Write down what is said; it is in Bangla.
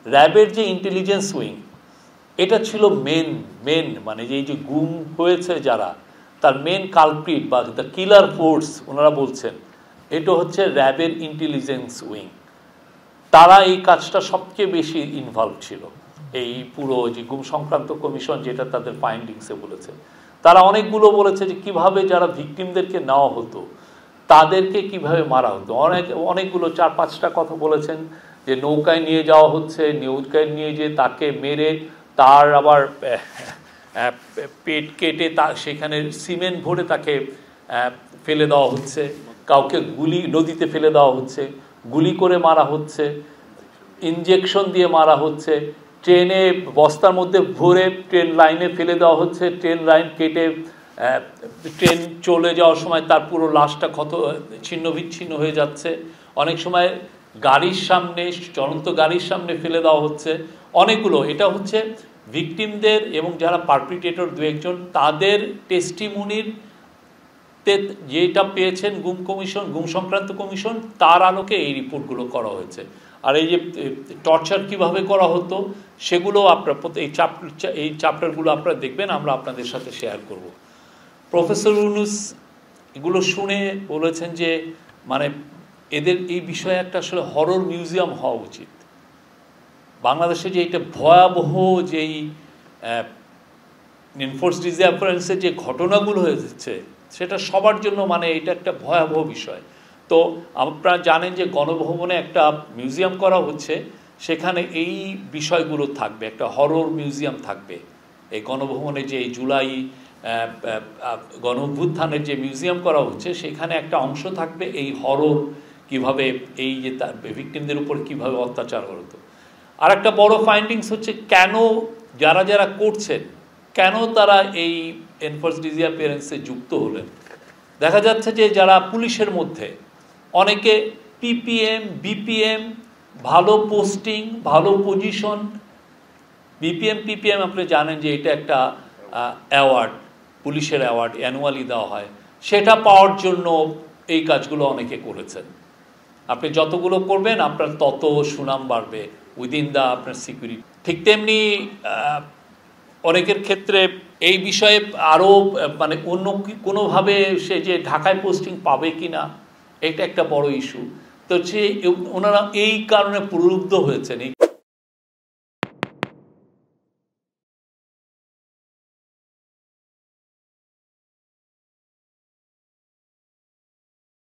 র্যাবের যে ইন্টেলিজেন্স উইং, এটা ছিল মেন মানে যে গুম হয়েছে যারা, তার মেন কালপ্রিট বা দ্য কিলার ফোর্স ওনারা বলছেন এটা হচ্ছে র্যাবের ইন্টেলিজেন্স উইং। তারা এই কাজটা সবচেয়ে বেশি ইনভলভ ছিল। এই পুরো যে গুম সংক্রান্ত কমিশন যেটা তাদের ফাইন্ডিংসে বলেছে, তারা অনেকগুলো বলেছে যে কিভাবে যারা ভিকটিমদেরকে নেওয়া হতো তাদেরকে কিভাবে মারা হতো। অনেকগুলো 4-5টা কথা বলেছেন, যে নৌকায় নিয়ে যাওয়া হচ্ছে, নৌকায় নিয়ে যেয়ে তাকে মেরে তার আবার পেট কেটে সেখানে সিমেন্ট ভরে তাকে ফেলে দেওয়া হচ্ছে, কাউকে নদীতে ফেলে দেওয়া হচ্ছে, গুলি করে মারা হচ্ছে, ইনজেকশন দিয়ে মারা হচ্ছে, ট্রেনে বস্তার মধ্যে ভরে ট্রেন লাইনে ফেলে দেওয়া হচ্ছে, ট্রেন লাইন কেটে ট্রেন চলে যাওয়ার সময় তার পুরো লাশটা ছিন্ন বিচ্ছিন্ন হয়ে যাচ্ছে, অনেক সময় গাড়ির সামনে, চলন্ত গাড়ির সামনে ফেলে দেওয়া হচ্ছে। অনেকগুলো এটা হচ্ছে ভিকটিমদের এবং যারা পারপিট্রেটর দু একজন তাদের টেস্টিমনির যেটা পেয়েছেন গুম সংক্রান্ত কমিশন, তার আলোকে এই রিপোর্টগুলো করা হয়েছে। আর এই যে টর্চার কিভাবে করা হতো সেগুলো আপনারা এই চ্যাপ্টারগুলো আপনারা দেখবেন, আমরা আপনাদের সাথে শেয়ার করব। প্রফেসর ইউনূস এগুলো শুনে বলেছেন যে মানে এদের এই বিষয়ে একটা আসলে হরর মিউজিয়াম হওয়া উচিত। বাংলাদেশে যে এটা ভয়াবহ যেই এনফোর্সড ডিসঅ্যাপিয়ারেন্সের যে ঘটনাগুলো হয়েছে সেটা সবার জন্য মানে এটা একটা ভয়াবহ বিষয়। তো আপনারা জানেন যে গণভবনে একটা মিউজিয়াম করা হচ্ছে, সেখানে এই বিষয়গুলো থাকবে, একটা হরর মিউজিয়াম থাকবে। এই গণভবনে যে জুলাই গণ অভ্যুত্থানের যে মিউজিয়াম করা হচ্ছে সেখানে একটা অংশ থাকবে এই হরর, কিভাবে এই যে তার ভিকটিমদের উপর কিভাবে অত্যাচার হতো। আর একটা বড় ফাইন্ডিংস হচ্ছে কেন যারা করছেন কেন তারা এই এনফোর্সড ডিসঅ্যাপিয়ারেন্সে যুক্ত হলেন। দেখা যাচ্ছে যে যারা পুলিশের মধ্যে অনেকে বিপিএম, ভালো পোস্টিং, ভালো পজিশন, বিপিএম আপনি জানেন যে এটা একটা অ্যাওয়ার্ড, পুলিশের অ্যাওয়ার্ড অ্যানুয়ালি দেওয়া হয়, সেটা পাওয়ার জন্য এই কাজগুলো অনেকে করেছেন। আপনি যতগুলো করবেন আপনার তত সুনাম বাড়বে উইদিন দা আপনার সিকিউরিটি। ঠিক তেমনি অনেকের ক্ষেত্রে এই বিষয়ে আরও মানে অন্য কোনোভাবে সে যে ঢাকায় পোস্টিং পাবে কি না এটা একটা বড় ইস্যু। তো ওনারা এই কারণে প্রলুব্ধ হয়েছেন, এই